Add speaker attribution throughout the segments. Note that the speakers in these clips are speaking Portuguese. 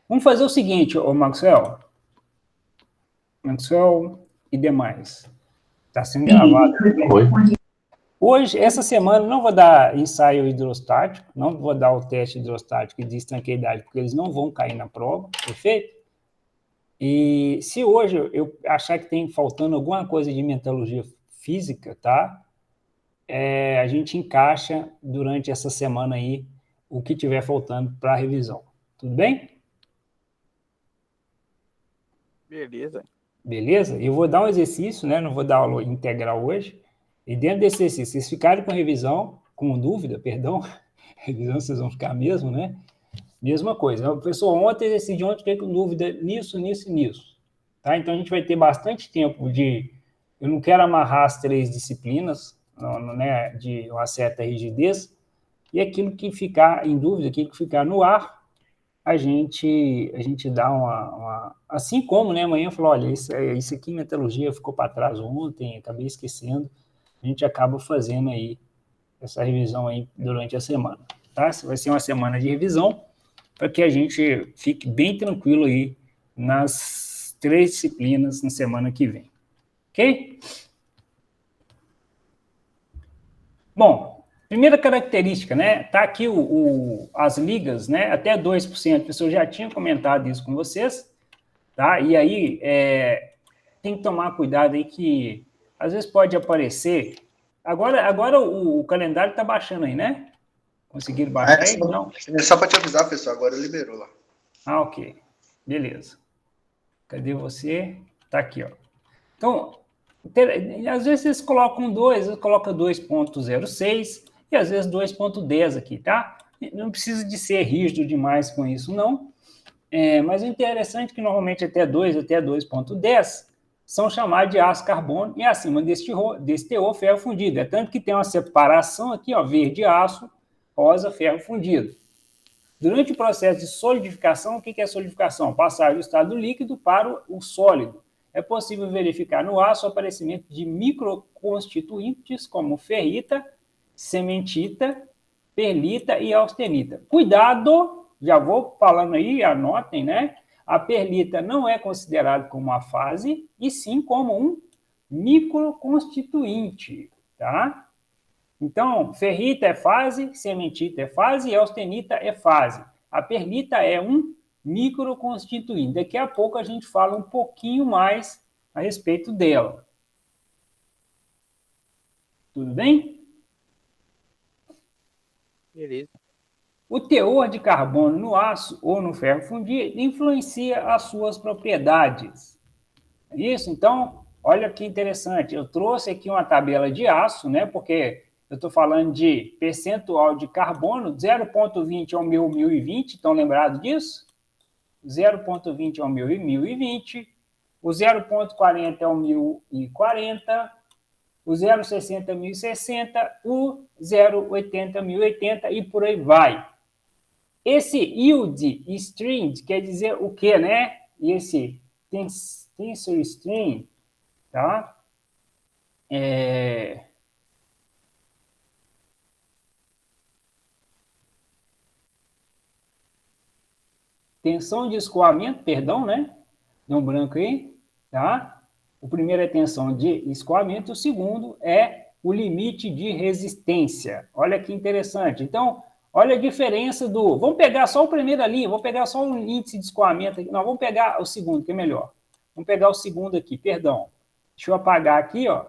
Speaker 1: Vamos fazer o seguinte, ô Maxwell e demais. Está sendo gravado.
Speaker 2: Oi.
Speaker 1: Hoje, essa semana, não vou dar ensaio hidrostático, não vou dar o teste hidrostático de estanqueidade, porque eles não vão cair na prova, perfeito? E se hoje eu achar que tem faltando alguma coisa de metalurgia física, tá? A gente encaixa durante essa semana aí o que tiver faltando para a revisão. Tudo bem?
Speaker 3: Beleza.
Speaker 1: Beleza? Eu vou dar um exercício, né? Não vou dar aula integral hoje. E dentro desse exercício, vocês ficarem com revisão, com dúvida, perdão, revisão vocês vão ficar mesmo, né? Mesma coisa. O professor ontem, exercício de ontem, fiquei com dúvida nisso, nisso e nisso. Tá? Então a gente vai ter bastante tempo de... Eu não quero amarrar as 3 disciplinas, né, de uma certa rigidez, e aquilo que ficar em dúvida, aquilo que ficar no ar, a gente dá uma... Assim como, né, amanhã eu falo, olha, isso aqui em metalurgia ficou para trás ontem, acabei esquecendo, a gente acaba fazendo aí essa revisão aí durante a semana, tá? Vai ser uma semana de revisão para que a gente fique bem tranquilo aí nas 3 disciplinas na semana que vem, ok? Bom, primeira característica, né? Tá aqui as ligas, né? Até 2%. O professor já tinha comentado isso com vocês, tá? E aí tem que tomar cuidado aí que às vezes pode aparecer. Agora o calendário está baixando aí, né? Conseguiram baixar aí? Não?
Speaker 4: É só para te avisar, pessoal, agora liberou lá.
Speaker 1: Ah, ok. Beleza. Cadê você? Tá aqui, ó. Então, às vezes vocês colocam 2, coloca 2.06 e às vezes 2.10 aqui, tá? Não precisa de ser rígido demais com isso, não. Mas o interessante é que normalmente até 2, até 2.10 são chamados de aço carbono e acima desse teor, ferro fundido. É tanto que tem uma separação aqui, ó, verde aço, rosa ferro fundido. Durante o processo de solidificação, o que é solidificação? Passar do estado líquido para o sólido. É possível verificar no aço o aparecimento de microconstituintes como ferrita, cementita, perlita e austenita. Cuidado, já vou falando aí, anotem, né? A perlita não é considerada como uma fase, e sim como um microconstituinte, tá? Então, ferrita é fase, cementita é fase e austenita é fase. A perlita é um microconstituinte. Daqui a pouco a gente fala um pouquinho mais a respeito dela. Tudo bem?
Speaker 3: Beleza.
Speaker 1: O teor de carbono no aço ou no ferro fundido influencia as suas propriedades. Isso, então, olha que interessante. Eu trouxe aqui uma tabela de aço, né? Porque eu estou falando de percentual de carbono, 0,20 ao 1020, estão lembrados disso? 0,20 ao 1020, o 0,40 ao 1040, o 0,60 ao 1060, o 0,80 ao 1080 e por aí vai. Esse yield string quer dizer o quê, né? E esse tensor string, tá? Tensão de escoamento, perdão, né? Deu um branco aí, tá? O primeiro é tensão de escoamento, o segundo é o limite de resistência. Olha que interessante. Então, olha a diferença do... Vamos pegar só o primeiro ali, vamos pegar só o índice de escoamento aqui. Não, vamos pegar o segundo, que é melhor. Vamos pegar o segundo aqui, perdão. Deixa eu apagar aqui, ó.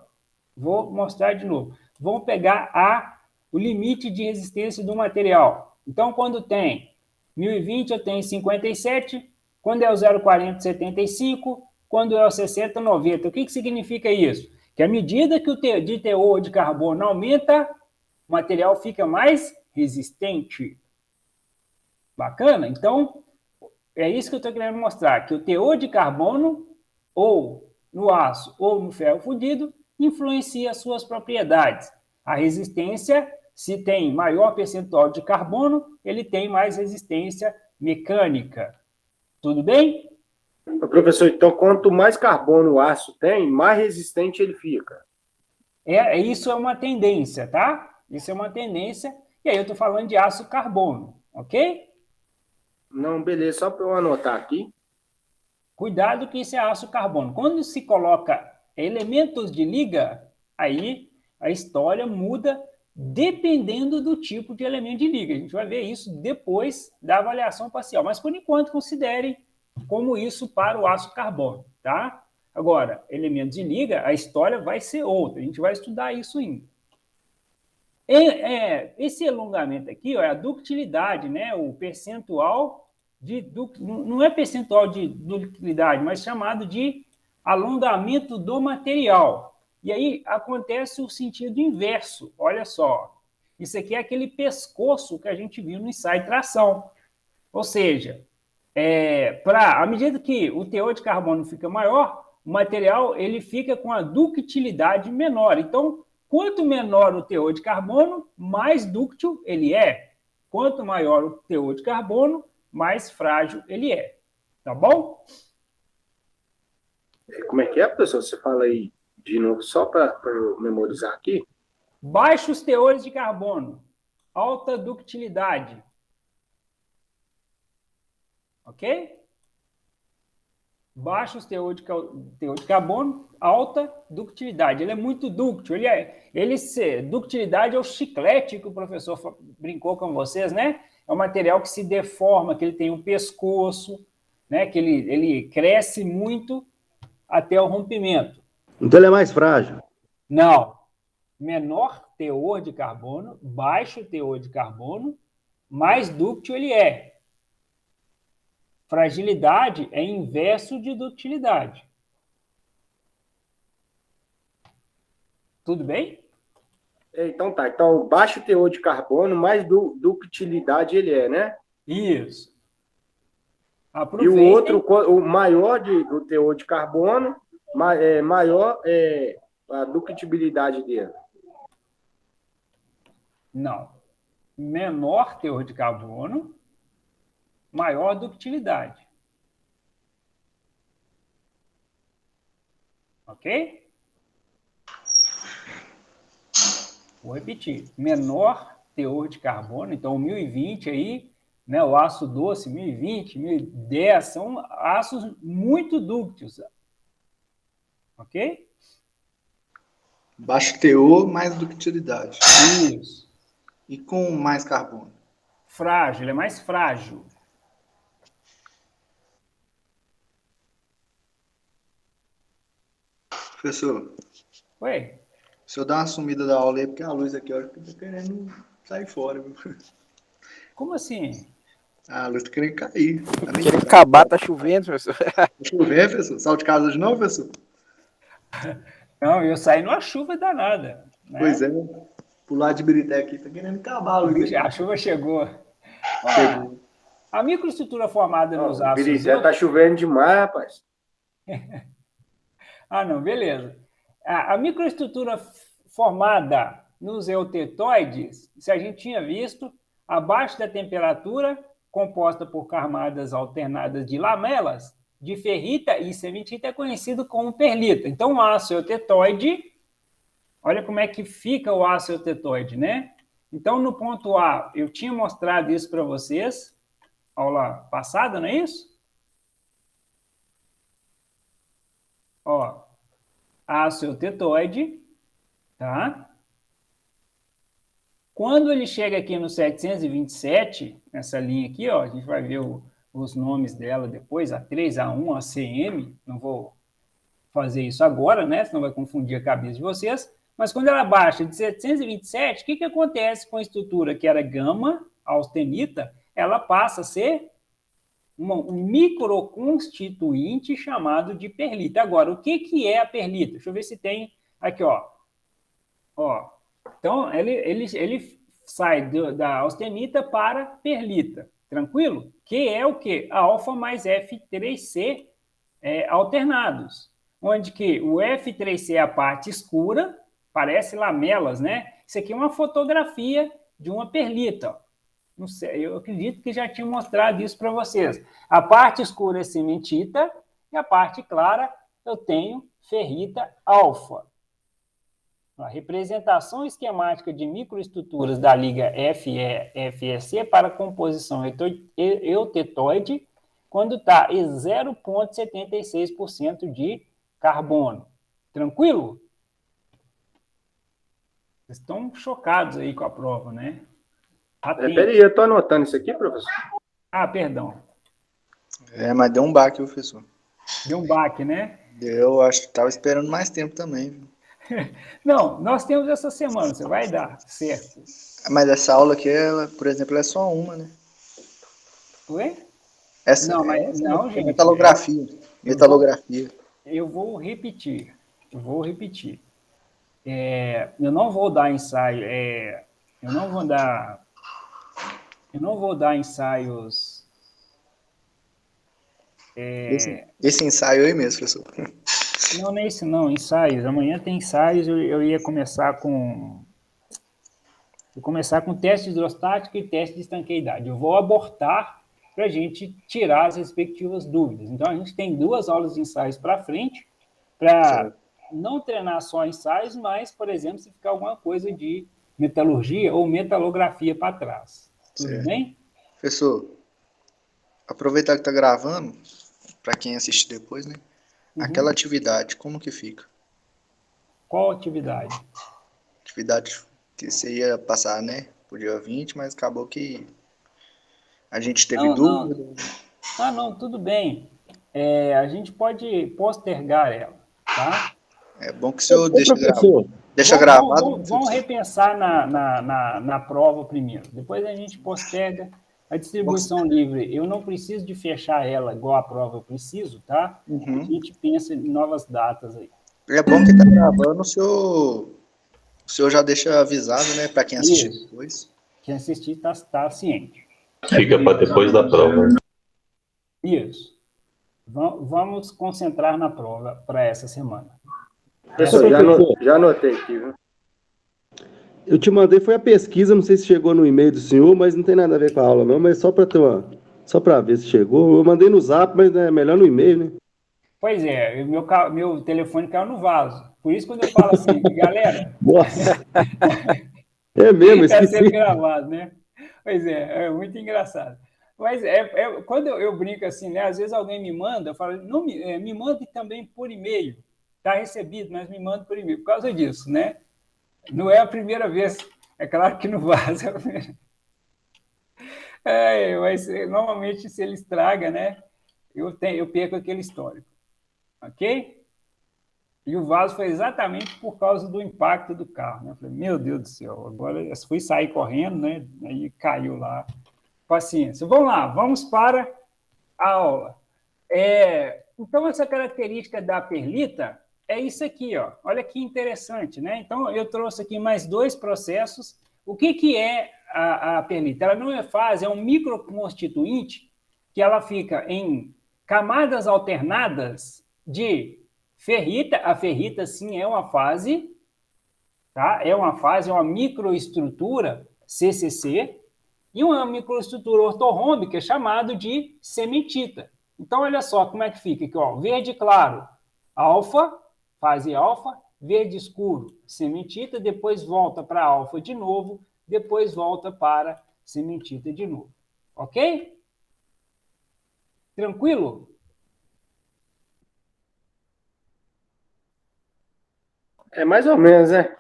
Speaker 1: Vou mostrar de novo. Vamos pegar o limite de resistência do material. Então, quando tem 1020, eu tenho 57. Quando é o 0,40, 75. Quando é o 60, 90. O que significa isso? Que à medida que o teor de carbono aumenta, o material fica mais resistente. Bacana? Então, é isso que eu estou querendo mostrar, que o teor de carbono, ou no aço ou no ferro fundido, influencia as suas propriedades. A resistência, se tem maior percentual de carbono, ele tem mais resistência mecânica. Tudo bem?
Speaker 5: Professor, então quanto mais carbono o aço tem, mais resistente ele fica.
Speaker 1: Isso é uma tendência, tá? Isso é uma tendência. E aí eu estou falando de aço carbono, ok?
Speaker 5: Não, beleza, só para eu anotar aqui.
Speaker 1: Cuidado que isso é aço carbono. Quando se coloca elementos de liga, aí a história muda dependendo do tipo de elemento de liga. A gente vai ver isso depois da avaliação parcial. Mas, por enquanto, considere como isso para o aço carbono, tá? Agora, elementos de liga, a história vai ser outra. A gente vai estudar isso ainda. Esse alongamento aqui ó, é a ductilidade, né? O percentual de não é percentual de ductilidade, mas chamado de alongamento do material. E aí acontece o sentido inverso. Olha só, isso aqui é aquele pescoço que a gente viu no ensaio de tração. Ou seja, à medida que o teor de carbono fica maior, o material ele fica com a ductilidade menor. Então, quanto menor o teor de carbono, mais dúctil ele é. Quanto maior o teor de carbono, mais frágil ele é. Tá bom?
Speaker 5: Como é que é, professor? Você fala aí de novo, só para eu memorizar aqui.
Speaker 1: Baixos teores de carbono, alta ductilidade. Ok? Baixos teor de carbono, alta ductilidade. Ele é muito dúctil. Ductilidade é o chiclete que o professor brincou com vocês, né? É um material que se deforma, que ele tem um pescoço, né? Que ele cresce muito até o rompimento.
Speaker 2: Então ele é mais frágil.
Speaker 1: Não. Menor teor de carbono, baixo teor de carbono, mais dúctil ele é. Fragilidade é inverso de ductilidade. Tudo bem?
Speaker 5: Então tá. Então, baixo teor de carbono, mais ductilidade ele é, né?
Speaker 1: Isso.
Speaker 5: Aproveitem. E o outro, o maior do teor de carbono, maior é a ductibilidade dele.
Speaker 1: Não. Menor teor de carbono, maior ductilidade. Ok? Vou repetir. Menor teor de carbono, então 1020 aí, né, o aço doce, 1020, 1010, são aços muito dúcteis. Ok?
Speaker 4: Baixo teor, mais ductilidade.
Speaker 1: Isso.
Speaker 4: E com mais carbono?
Speaker 1: Frágil, ele é mais frágil.
Speaker 4: Professor.
Speaker 1: Oi?
Speaker 4: Se eu dar uma sumida da aula aí, porque a luz aqui, olha, tá querendo sair fora, viu?
Speaker 1: Como assim?
Speaker 4: A luz tá querendo cair.
Speaker 3: Tá querendo acabar, tá chovendo, professor.
Speaker 4: Tá chovendo, professor? Saiu de casa de novo, professor?
Speaker 1: Não, eu saí numa chuva danada. Né?
Speaker 4: Pois é. Pular de birité aqui, tá querendo acabar a luz.
Speaker 1: A chuva chegou.
Speaker 4: Chegou.
Speaker 1: A microestrutura formada nos aços...
Speaker 5: Birité tá chovendo demais, rapaz.
Speaker 1: Não, beleza. A microestrutura formada nos eutetoides, se a gente tinha visto, abaixo da temperatura, composta por camadas alternadas de lamelas, de ferrita e cementita, é conhecido como perlita. Então, o aço eutetoide, olha como é que fica o aço eutetoide, né? Então, no ponto A, eu tinha mostrado isso para vocês, aula passada, não é isso? Ó, aço eutetoide, tá? Quando ele chega aqui no 727, nessa linha aqui, ó, a gente vai ver os nomes dela depois, A3, A1, ACM, não vou fazer isso agora, né, senão vai confundir a cabeça de vocês, mas quando ela baixa de 727, o que acontece com a estrutura que era gama, austenita, ela passa a ser um microconstituinte chamado de perlita. Agora, o que é a perlita? Deixa eu ver se tem aqui, ó. Então, ele sai da austenita para perlita, tranquilo? Que é o quê? A alfa mais F3C alternados, onde que o F3C é a parte escura, parece lamelas, né? Isso aqui é uma fotografia de uma perlita, ó. Não sei, eu acredito que já tinha mostrado isso para vocês. A parte escura é cementita e a parte clara eu tenho ferrita alfa. A representação esquemática de microestruturas da liga FEC para composição eutetoide quando está em 0,76% de carbono. Tranquilo? Vocês estão chocados aí com a prova, né?
Speaker 5: Peraí, eu estou anotando isso aqui, professor.
Speaker 1: Ah, perdão.
Speaker 4: Mas deu um baque, professor.
Speaker 1: Deu um baque, né?
Speaker 4: Eu acho que estava esperando mais tempo também, viu?
Speaker 1: Não, nós temos essa semana, você vai dar, certo?
Speaker 4: Mas essa aula aqui, ela, por exemplo, é só uma, né?
Speaker 1: Oi?
Speaker 4: Essa
Speaker 1: Não, mas não, gente.
Speaker 4: Metalografia. Metalografia.
Speaker 1: Eu vou repetir. Eu não vou dar ensaio. Eu não vou dar ensaios.
Speaker 4: Esse ensaio aí mesmo, professor.
Speaker 1: Não, não é isso, não. Ensaios. Amanhã tem ensaios. Eu ia começar com. Teste hidrostático e teste de estanqueidade. Eu vou abortar para a gente tirar as respectivas dúvidas. Então, a gente tem 2 aulas de ensaios para frente, para não treinar só ensaios, mas, por exemplo, se ficar alguma coisa de metalurgia ou metalografia para trás. Tudo bem?
Speaker 4: Professor, aproveitar que está gravando, para quem assistir depois, né? Aquela atividade, como que fica?
Speaker 1: Qual atividade?
Speaker 4: Atividade que você ia passar, né? Pro dia 20, mas acabou que a gente teve dúvida.
Speaker 1: Não, tudo bem. A gente pode postergar ela, tá?
Speaker 4: É bom que o senhor deixa gravado.
Speaker 1: Vamos repensar na prova primeiro. Depois a gente posterga a distribuição livre. Eu não preciso de fechar ela igual a prova eu preciso, tá? A gente pensa em novas datas aí.
Speaker 4: É bom que tá gravando, o senhor já deixa avisado, né? Para quem assistir depois.
Speaker 1: Quem assistir tá ciente.
Speaker 2: Fica para depois da prova.
Speaker 1: Isso. Vamos concentrar na prova para essa semana.
Speaker 5: Professor, já anotei aqui, viu?
Speaker 6: Eu te mandei, foi a pesquisa, não sei se chegou no e-mail do senhor, mas não tem nada a ver com a aula não, mas só para ver se chegou. Eu mandei no zap, mas é melhor no e-mail, né?
Speaker 1: Pois é, meu telefone caiu no vaso. Por isso, quando eu falo assim, galera...
Speaker 6: Nossa! É mesmo,
Speaker 1: Está
Speaker 6: esqueci.
Speaker 1: sendo gravado, né? Pois é muito engraçado. Mas quando eu brinco assim, né? Às vezes alguém me manda, eu falo, não, me mande também por e-mail. Está recebido, mas me manda por e-mail. Por causa disso, né? Não é a primeira vez. É claro que no vaso é a primeira. Mas normalmente, se ele estraga, né? Eu perco aquele histórico. Ok? E o vaso foi exatamente por causa do impacto do carro. Né? Eu falei, meu Deus do céu, agora eu fui sair correndo, né? Aí caiu lá. Paciência. Vamos lá, vamos para a aula. Então, essa característica da perlita é isso aqui, ó. Olha que interessante, né? Então, eu trouxe aqui mais 2 processos. O que é a perlita? Ela não é fase, é um microconstituinte que ela fica em camadas alternadas de ferrita. A ferrita, sim, é uma fase, tá? É uma microestrutura CCC e uma microestrutura ortorrômbica chamada de cementita. Então, olha só como é que fica aqui, ó. Verde claro, alfa, fase alfa, verde escuro, cementita, depois volta para alfa de novo, depois volta para cementita de novo. Ok? Tranquilo?
Speaker 5: É mais ou menos, né?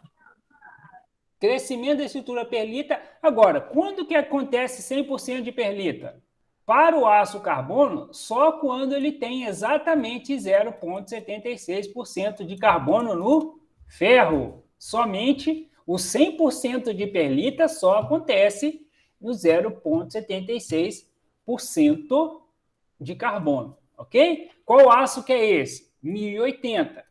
Speaker 1: Crescimento da estrutura perlita. Agora, quando que acontece 100% de perlita? Para o aço carbono, só quando ele tem exatamente 0,76% de carbono no ferro. Somente o 100% de perlita só acontece no 0,76% de carbono. Ok? Qual aço que é esse? 1080.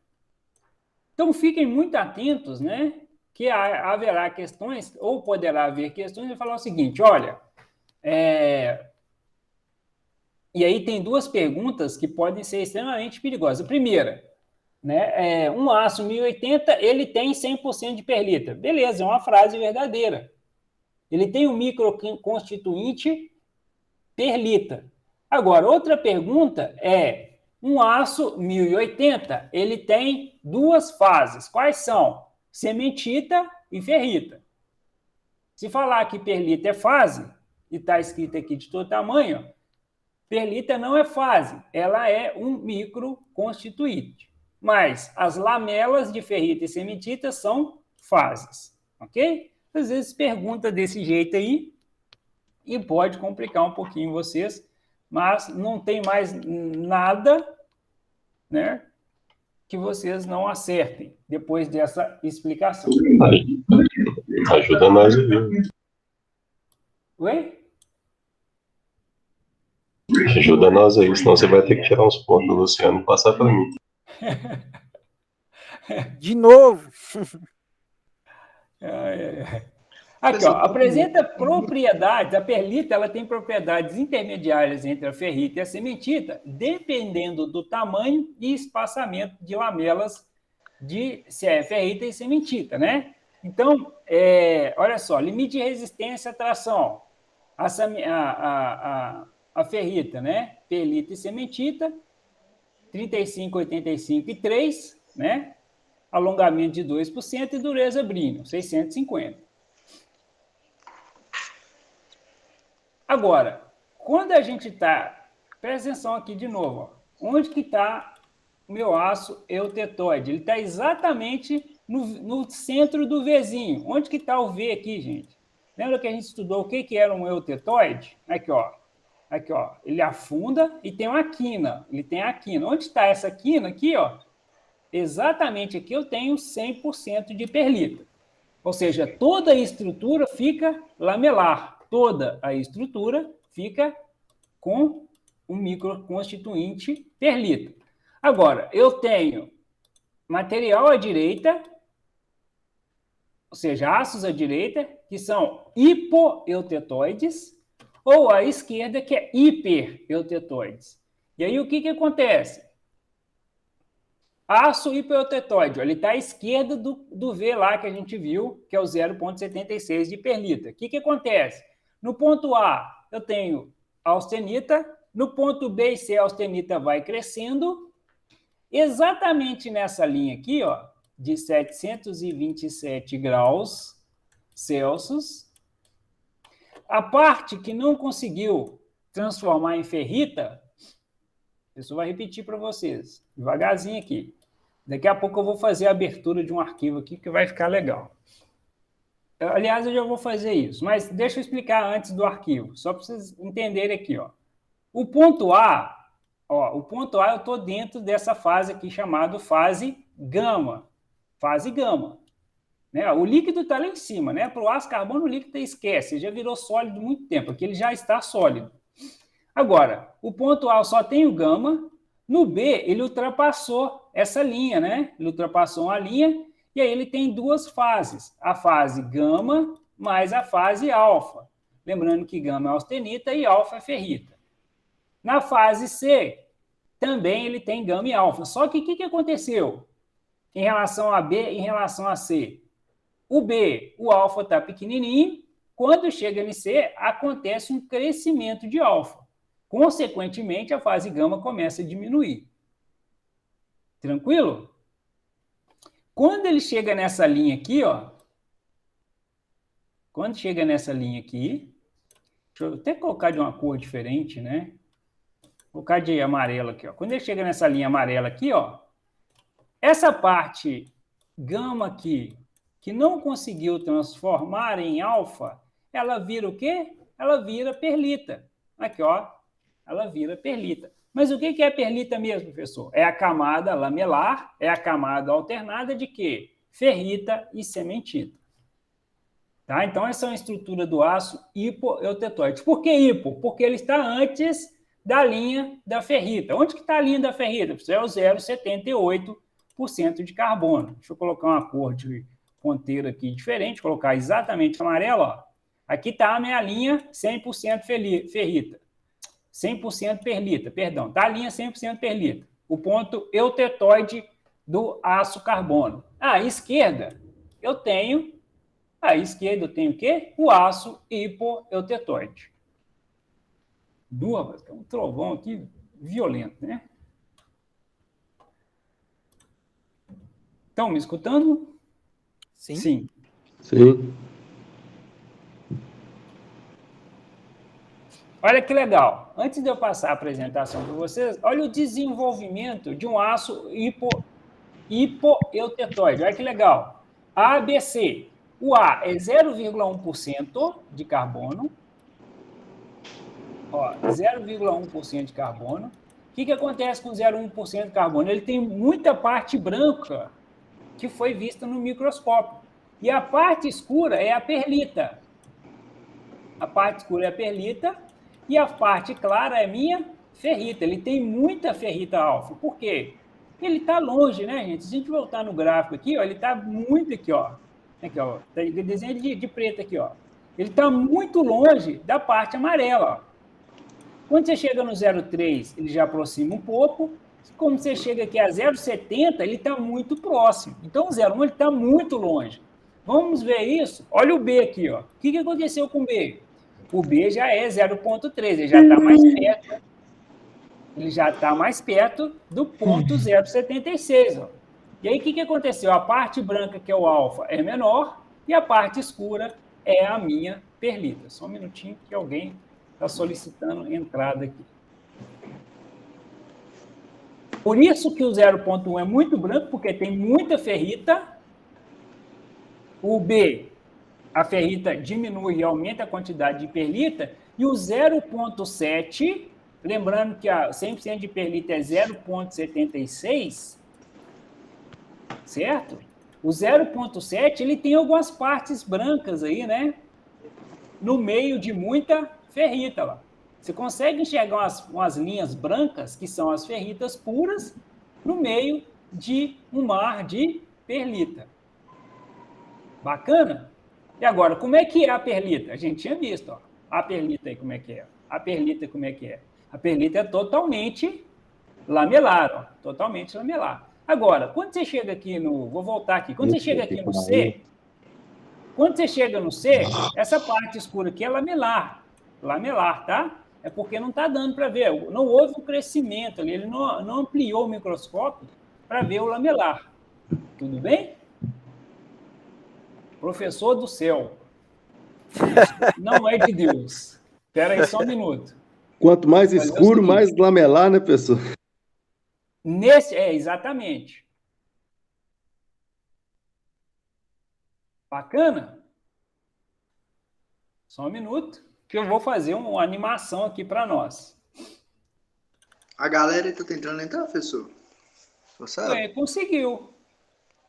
Speaker 1: Então, fiquem muito atentos, né? Que haverá questões, ou poderá haver questões, e falar o seguinte, olha, e aí tem 2 perguntas que podem ser extremamente perigosas. A primeira, né, um aço 1080, ele tem 100% de perlita. Beleza, é uma frase verdadeira. Ele tem um microconstituinte perlita. Agora, outra pergunta um aço 1080, ele tem 2 fases. Quais são? cementita e ferrita. Se falar que perlita é fase, e está escrito aqui de todo tamanho, perlita não é fase, ela é um microconstituinte. Mas as lamelas de ferrita e cementita são fases, ok? Às vezes pergunta desse jeito aí e pode complicar um pouquinho vocês, mas não tem mais nada, né, que vocês não acertem depois dessa explicação.
Speaker 2: Ajuda nós aí.
Speaker 1: Oi?
Speaker 2: Ajuda nós aí, senão você vai ter que tirar uns pontos do Luciano e passar para mim.
Speaker 3: De novo.
Speaker 1: Aqui, ó, apresenta propriedades, a perlita ela tem propriedades intermediárias entre a ferrita e a cementita, dependendo do tamanho e espaçamento de lamelas de ferrita e cementita, né? Então, olha só, limite de resistência à tração, a ferrita, né? Perlita e cementita, 35, 85 e 3, né? Alongamento de 2% e dureza Brinell, 650. Agora, quando a gente está... Presta atenção aqui de novo. Ó, onde que está o meu aço eutetoide? Ele está exatamente no centro do Vzinho. Onde que está o V aqui, gente? Lembra que a gente estudou o que era um eutetoide? Aqui, ó. Aqui, ó. Ele afunda e tem uma quina. Ele tem a quina. Onde está essa quina aqui, ó? Exatamente aqui eu tenho 100% de perlita. Ou seja, toda a estrutura fica lamelar. Toda a estrutura fica com um microconstituinte perlita. Agora, eu tenho material à direita, ou seja, aços à direita, que são hipoeutetoides, ou à esquerda, que é hipereutetoides. E aí, o que acontece? Aço hipoeutetoide, ele está à esquerda do V lá que a gente viu, que é o 0,76 de perlita. O que acontece? No ponto A, eu tenho austenita, no ponto B e C, a austenita vai crescendo, exatamente nessa linha aqui, ó, de 727 graus Celsius. A parte que não conseguiu transformar em ferrita, isso vai repetir para vocês, devagarzinho aqui. Daqui a pouco eu vou fazer a abertura de um arquivo aqui que vai ficar legal. Aliás, eu já vou fazer isso, mas deixa eu explicar antes do arquivo, só para vocês entenderem aqui, ó. O ponto A, eu estou dentro dessa fase aqui chamada fase gama. Fase gama. Né? O líquido está lá em cima, né? Para o aço carbono, o líquido esquece, já virou sólido há muito tempo, aqui ele já está sólido. Agora, o ponto A só tem o gama, no B ele ultrapassou essa linha, né? Ele ultrapassou uma linha, e aí ele tem duas fases, a fase gama mais a fase alfa. Lembrando que gama é austenita e alfa é ferrita. Na fase C, também ele tem gama e alfa. Só que o que aconteceu em relação a B e em relação a C? O B, o alfa está pequenininho, quando chega em C, acontece um crescimento de alfa. Consequentemente, a fase gama começa a diminuir. Tranquilo? Quando ele chega nessa linha aqui, ó, quando chega nessa linha aqui, deixa eu até colocar de uma cor diferente, né? Vou colocar de amarelo aqui, ó. Quando ele chega nessa linha amarela aqui, ó, essa parte gama aqui, que não conseguiu transformar em alfa, ela vira o quê? Ela vira perlita. Aqui, ó, ela vira perlita. Mas o que é perlita mesmo, professor? É a camada lamelar, é a camada alternada de quê? Ferrita e cementita. Tá? Então, essa é uma estrutura do aço hipoeutetoide. Por que hipo? Porque ele está antes da linha da ferrita. Onde que está a linha da ferrita? É o 0,78% de carbono. Deixa eu colocar uma cor de ponteiro aqui diferente, colocar exatamente amarelo. Ó. Aqui está a minha linha 100% ferrita. 100% perlita, perdão. Está a linha 100% perlita. O ponto eutetoide do aço carbono. À esquerda, eu tenho o quê? O aço hipoeutetoide. Tem um trovão aqui violento, né? Estão me escutando?
Speaker 3: Sim.
Speaker 1: Sim.
Speaker 6: Sim.
Speaker 1: Olha que legal. Antes de eu passar a apresentação para vocês, olha o desenvolvimento de um aço hipoeutetóide. Olha que legal. ABC. O A é 0,1% de carbono. Ó, 0,1% de carbono. O que acontece com 0,1% de carbono? Ele tem muita parte branca que foi vista no microscópio. E a parte escura é a perlita. A parte escura é a perlita e a parte clara é minha ferrita. Ele tem muita ferrita alfa. Por quê? Ele está longe, né, gente? Se a gente voltar no gráfico aqui, ó, ele está muito aqui, ó. Aqui, ó. Tá desenho de preto aqui, ó. Ele está muito longe da parte amarela, ó. Quando você chega no 0,3, ele já aproxima um pouco. Como você chega aqui a 0,70, ele está muito próximo. Então, o 0,1 ele está muito longe. Vamos ver isso? Olha o B aqui, ó. O que aconteceu com o B? O B já é 0,3, ele já está mais perto. Ele já está mais perto do ponto 0,76. Ó. E aí, o que aconteceu? A parte branca, que é o alfa, é menor, e a parte escura é a minha perlita. Só um minutinho que alguém está solicitando entrada aqui. Por isso que o 0,1 é muito branco, porque tem muita ferrita. O B, a ferrita diminui e aumenta a quantidade de perlita. E o 0,7, lembrando que a 100% de perlita é 0,76, certo? O 0,7, ele tem algumas partes brancas aí, né? No meio de muita ferrita lá. Você consegue enxergar umas linhas brancas, que são as ferritas puras, no meio de um mar de perlita. Bacana? E agora, como é que é a perlita? A gente tinha visto, ó. A perlita aí, como é que é? A perlita, como é que é? A perlita é totalmente lamelar, ó. Totalmente lamelar. Agora, quando você chega aqui no... Vou voltar aqui. Quando você chega aqui no C... Quando você chega no C, essa parte escura aqui é lamelar. Lamelar, tá? É porque não está dando para ver. Não houve um crescimento ali. Ele não ampliou o microscópio para ver o lamelar. Tudo bem? Professor do céu. Não é de Deus. Espera aí só um minuto.
Speaker 6: Quanto mais escuro, mais lamelar, né, pessoal?
Speaker 1: Exatamente. Bacana? Só um minuto, que eu vou fazer uma animação aqui para nós.
Speaker 4: A galera está tentando entrar, professor? Você sabe?
Speaker 1: Conseguiu.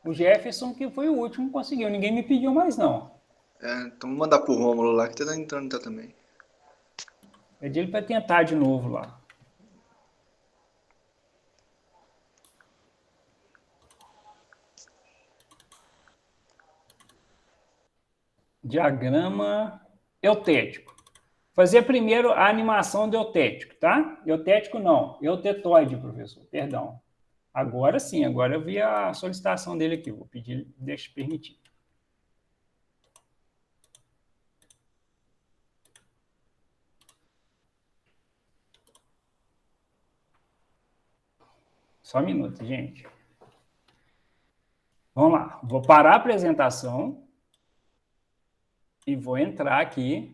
Speaker 1: O Jefferson, que foi o último, conseguiu. Ninguém me pediu mais, não.
Speaker 4: Então vou mandar pro Rômulo lá, que tá entrando tá também.
Speaker 1: Pedi ele para tentar de novo lá. Diagrama eutético. Fazer primeiro a animação do eutético, tá? Eutético não, eutetoide, professor, perdão. Agora sim, agora eu vi a solicitação dele aqui. Vou pedir, deixa eu permitir. Só um minuto, gente. Vamos lá. Vou parar a apresentação e vou entrar aqui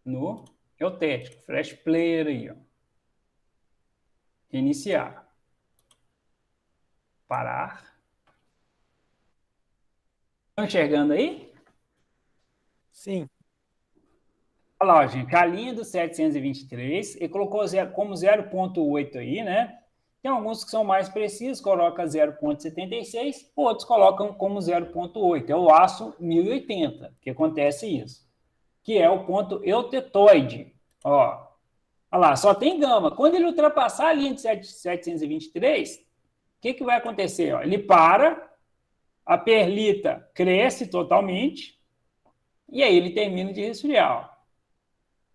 Speaker 1: no eutético. Flash Player aí, ó. Iniciar. Parar. Estão enxergando aí?
Speaker 3: Sim.
Speaker 1: Olha lá, gente, a linha do 723, ele colocou como 0,8 aí, né? Tem alguns que são mais precisos, coloca 0,76, outros colocam como 0,8. É o aço 1080 que acontece isso, que é o ponto eutetoide. Ó, olha lá, só tem gama. Quando ele ultrapassar a linha de 723, o que vai acontecer? Ó, ele para, a perlita cresce totalmente, e aí ele termina de resfriar.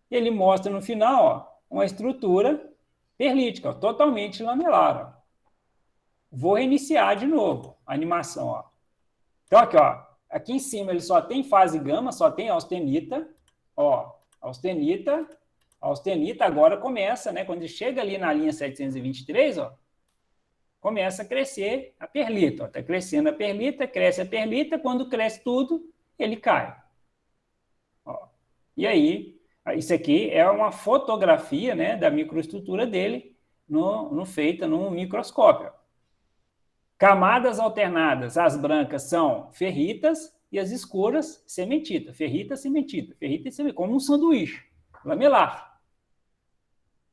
Speaker 1: Ele mostra no final, ó, uma estrutura perlítica, ó, totalmente lamelar. Ó. Vou reiniciar de novo a animação. Ó. Então, aqui, ó, aqui em cima ele só tem fase gama, só tem austenita. Ó, austenita. A austenita agora começa, né? Quando ele chega ali na linha 723, ó, começa a crescer a perlita. Está crescendo a perlita, cresce a perlita, quando cresce tudo, ele cai. Ó. E aí, isso aqui é uma fotografia, né, da microestrutura dele, feita no microscópio. Camadas alternadas, as brancas são ferritas e as escuras, cementita. Ferrita, cementita. Ferrita e cementita, como um sanduíche, lamelar.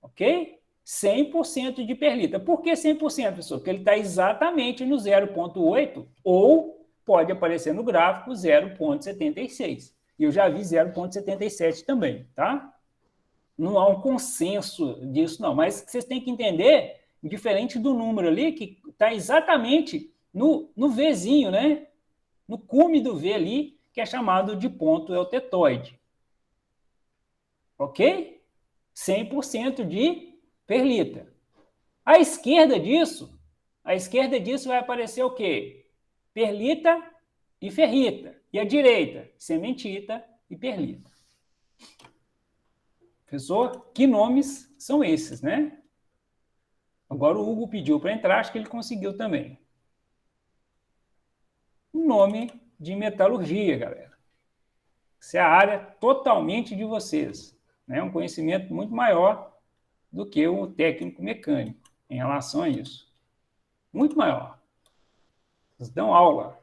Speaker 1: Ok? 100% de perlita. Por que 100%, pessoal? Porque ele está exatamente no 0,8 ou pode aparecer no gráfico 0,76. E eu já vi 0,77 também, tá? Não há um consenso disso, não. Mas vocês têm que entender, diferente do número ali, que está exatamente no Vzinho, né? No cume do V ali, que é chamado de ponto eutetoide. Ok? 100% de perlita. À esquerda disso vai aparecer o quê? Perlita e ferrita. E à direita, cementita e perlita. Professor, que nomes são esses, né? Agora o Hugo pediu para entrar, acho que ele conseguiu também. Um nome de metalurgia, galera. Essa é a área totalmente de vocês, né? Um conhecimento muito maior do que o técnico mecânico em relação a isso. Muito maior. Vocês dão aula.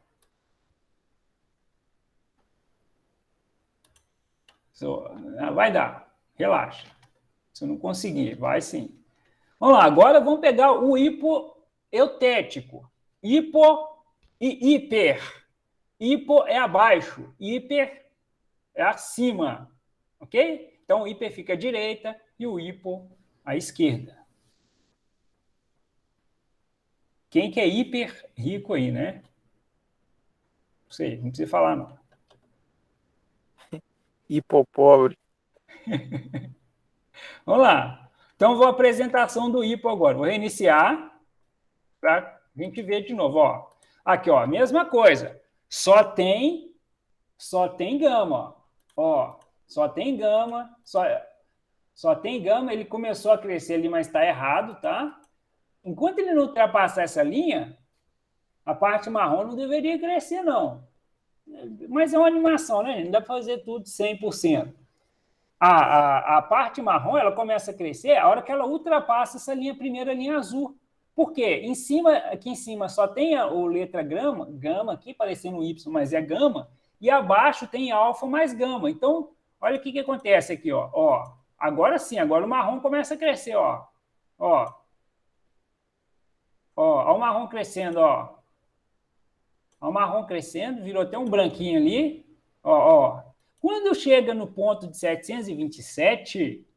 Speaker 1: Vai dar. Relaxa. Se eu não conseguir, vai sim. Vamos lá, agora vamos pegar o hipoeutético. Hipo e hiper. Hipo é abaixo, hiper é acima. Ok? Então o hiper fica à direita e o hipo à esquerda. Quem que é hiper rico aí, né? Não sei, não precisa falar, não.
Speaker 3: Hipopobre.
Speaker 1: Vamos lá. Então, vou a apresentação do hipo agora. Vou reiniciar para a gente ver de novo. Ó. Aqui, ó, mesma coisa. Só tem gama. Ó, só tem gama. Só tem gama. Ele começou a crescer ali, mas está errado, tá? Enquanto ele não ultrapassar essa linha, a parte marrom não deveria crescer, não. Mas é uma animação, né? Não dá para fazer tudo 100%. A parte marrom, ela começa a crescer a hora que ela ultrapassa essa primeira linha azul. Por quê? Aqui em cima só tem a letra gama aqui, parecendo um Y, mas é gama, e abaixo tem alfa mais gama. Então, olha o que acontece aqui, ó. Agora sim, agora o marrom começa a crescer, ó. Ó, o marrom crescendo, ó. Ó, o marrom crescendo, virou até um branquinho ali, ó. Quando chega no ponto de 727,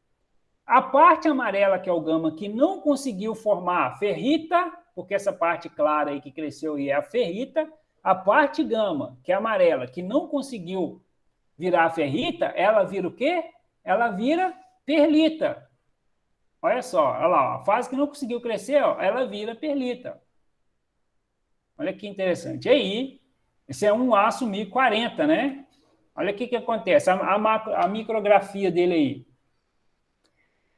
Speaker 1: a parte amarela, que é o gama, que não conseguiu formar ferrita, porque essa parte clara aí que cresceu aí é a ferrita, a parte gama, que é amarela, que não conseguiu virar a ferrita, ela vira o quê? Ela vira perlita. Olha só, olha lá, a fase que não conseguiu crescer, ó, ela vira perlita. Olha que interessante. E aí, esse é um aço 1040, né? Olha o que acontece, a micrografia dele aí.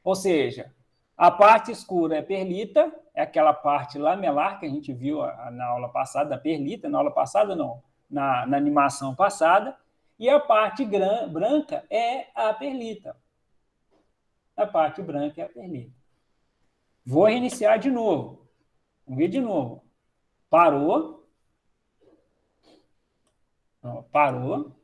Speaker 1: Ou seja, a parte escura é perlita, é aquela parte lamelar que a gente viu na aula passada, da perlita, na aula passada não, na animação passada, e a parte branca é a perlita. A parte branca é a perlita. Vou reiniciar de novo. Vamos ver de novo. Parou. Parou.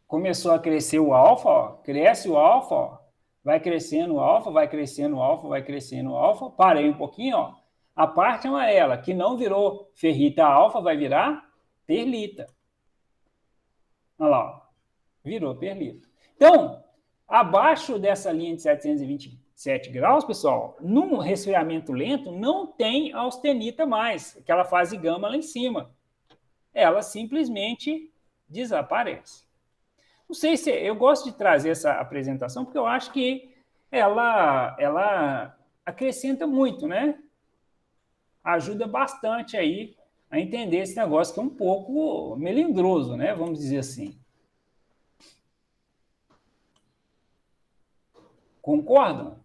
Speaker 1: Começou a crescer o alfa, ó. Cresce o alfa, ó. Vai crescendo o alfa, vai crescendo o alfa, vai crescendo o alfa. Parei um pouquinho, ó. A parte amarela, que não virou ferrita alfa, vai virar perlita. Olha lá, ó. Virou perlita. Então, abaixo dessa linha de 727 graus, pessoal, num resfriamento lento, não tem austenita mais, aquela fase gama lá em cima. Ela simplesmente desaparece. Não sei se... Eu gosto de trazer essa apresentação porque eu acho que ela acrescenta muito, né? Ajuda bastante aí a entender esse negócio que é um pouco melindroso, né? Vamos dizer assim. Concordam?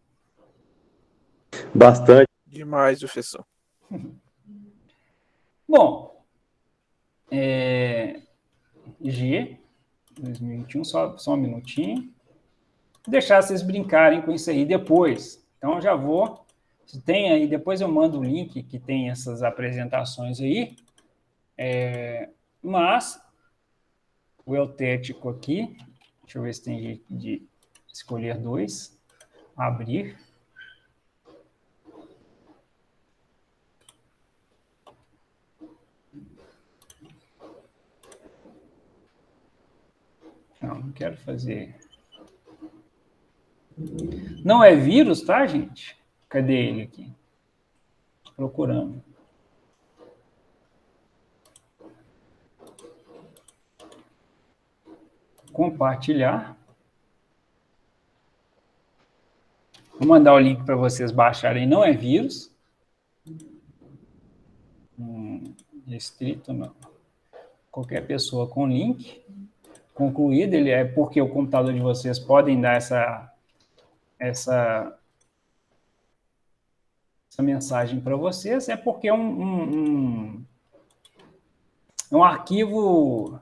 Speaker 6: Bastante.
Speaker 3: Demais, professor.
Speaker 1: Bom, G, 2021, só um minutinho. Vou deixar vocês brincarem com isso aí depois. Então, eu já vou. Se tem aí, depois eu mando o link que tem essas apresentações aí. Mas, o eutético aqui, deixa eu ver se tem jeito de escolher 2. Abrir. Não quero fazer. Não é vírus, tá, gente? Cadê ele aqui? Procurando. Compartilhar. Vou mandar o link para vocês baixarem. Não é vírus. Restrito, não. Qualquer pessoa com link. Concluído, ele é porque o computador de vocês podem dar essa mensagem para vocês, é porque é um arquivo,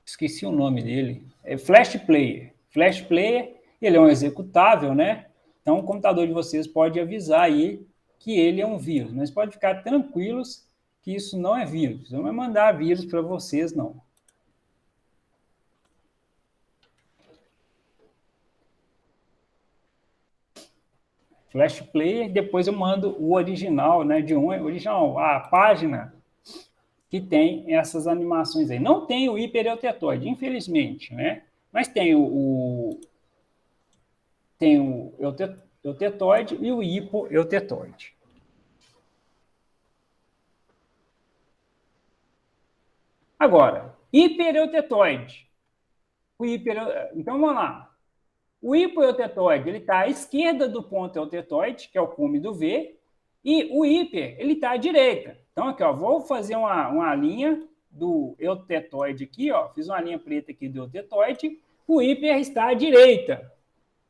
Speaker 1: esqueci o nome dele, é Flash Player. Flash Player, ele é um executável, né? Então, o computador de vocês pode avisar aí que ele é um vírus, mas pode ficar tranquilos que isso não é vírus. Não vai mandar vírus para vocês, não. Flash Player, depois eu mando o original, né, a página que tem essas animações aí. Não tem o hipereutetoide, infelizmente, né? Mas tem o eutetoide e o hipoeutetoide. Agora, hipereutetoide. Então, vamos lá. O hipoeutetoide, ele está à esquerda do ponto eutetoide, que é o cume do V, e o hiper, ele está à direita. Então, aqui, ó, vou fazer uma linha do eutetoide aqui, ó, fiz uma linha preta aqui do eutetoide, o hiper está à direita.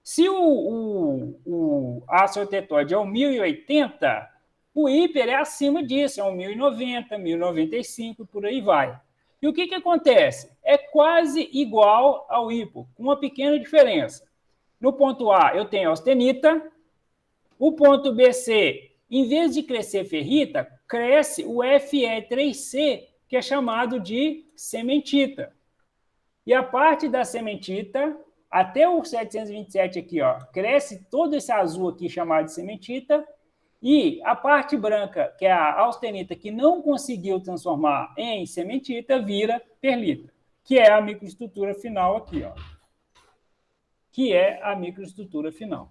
Speaker 1: Se o ácido eutetoide é o 1080, o hiper é acima disso, é o 1090, 1095, por aí vai. E o que acontece? É quase igual ao hipo, com uma pequena diferença. No ponto A, eu tenho austenita. O ponto BC, em vez de crescer ferrita, cresce o Fe3C, que é chamado de cementita. E a parte da cementita, até o 727 aqui, ó, cresce todo esse azul aqui chamado de cementita. E a parte branca, que é a austenita, que não conseguiu transformar em cementita, vira perlita, que é a microestrutura final aqui, ó. Que é a microestrutura final.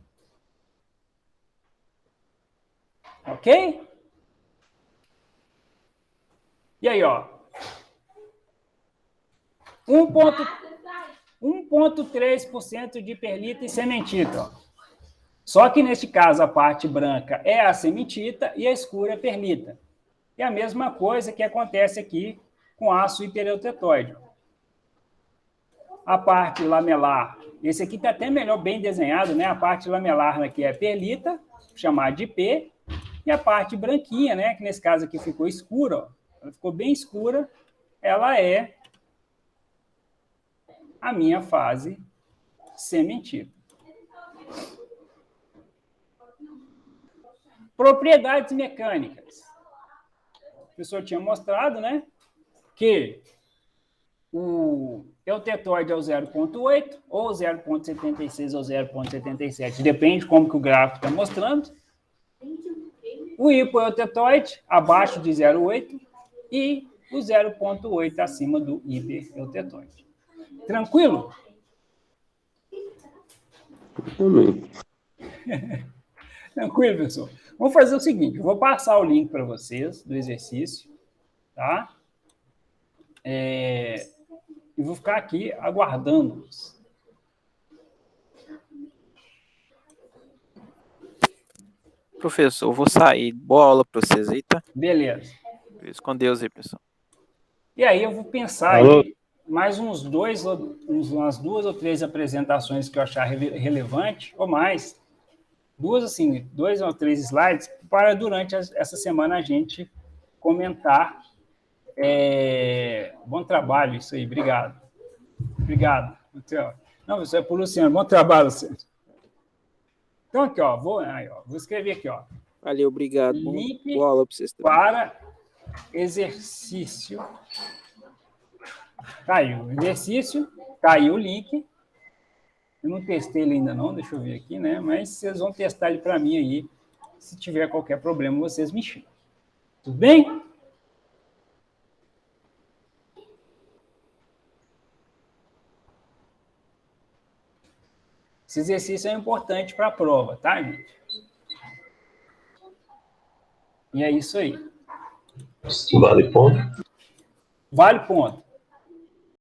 Speaker 1: Ok? E aí, ó. 1,3% de perlita e cementita. Ó. Só que, neste caso, a parte branca é a cementita e a escura é a perlita. E a mesma coisa que acontece aqui com ácido hipereutetoide. A parte lamelar, esse aqui está até melhor, bem desenhado, né? A parte lamelar aqui é perlita, chamada de P, e a parte branquinha, né? Que nesse caso aqui ficou escura, ó. Ela ficou bem escura, ela é a minha fase cementita. Propriedades mecânicas. O professor tinha mostrado, né? Que o eutetoide é o 0,8, ou 0,76 ou 0,77, depende como que o gráfico está mostrando. O hipoeutetoide, abaixo de 0,8, e o 0,8 acima do hipereutetoide. Tranquilo?
Speaker 6: Também.
Speaker 1: Tranquilo, pessoal. Vamos fazer o seguinte, eu vou passar o link para vocês do exercício, tá? E vou ficar aqui aguardando-os.
Speaker 3: Professor, eu vou sair. Boa aula para vocês aí, tá?
Speaker 1: Beleza.
Speaker 3: Com Deus aí, pessoal.
Speaker 1: E aí eu vou pensar aí mais umas 2 ou 3 apresentações que eu achar relevante, ou mais, assim, 2 ou 3 slides para durante essa semana a gente comentar. Bom trabalho, isso aí, obrigado. Obrigado. Não, isso é para o Luciano, bom trabalho, Luciano. Então, aqui, ó, vou escrever aqui, ó.
Speaker 3: Valeu, obrigado.
Speaker 1: Link
Speaker 3: boa aula para vocês também.
Speaker 1: para exercício. Caiu o exercício, caiu o link. Eu não testei ele ainda não, deixa eu ver aqui, né? Mas vocês vão testar ele para mim aí. Se tiver qualquer problema, vocês me chamam. Tudo bem? Esse exercício é importante para a prova, tá, gente? E é isso aí.
Speaker 2: Vale ponto?
Speaker 1: Vale ponto.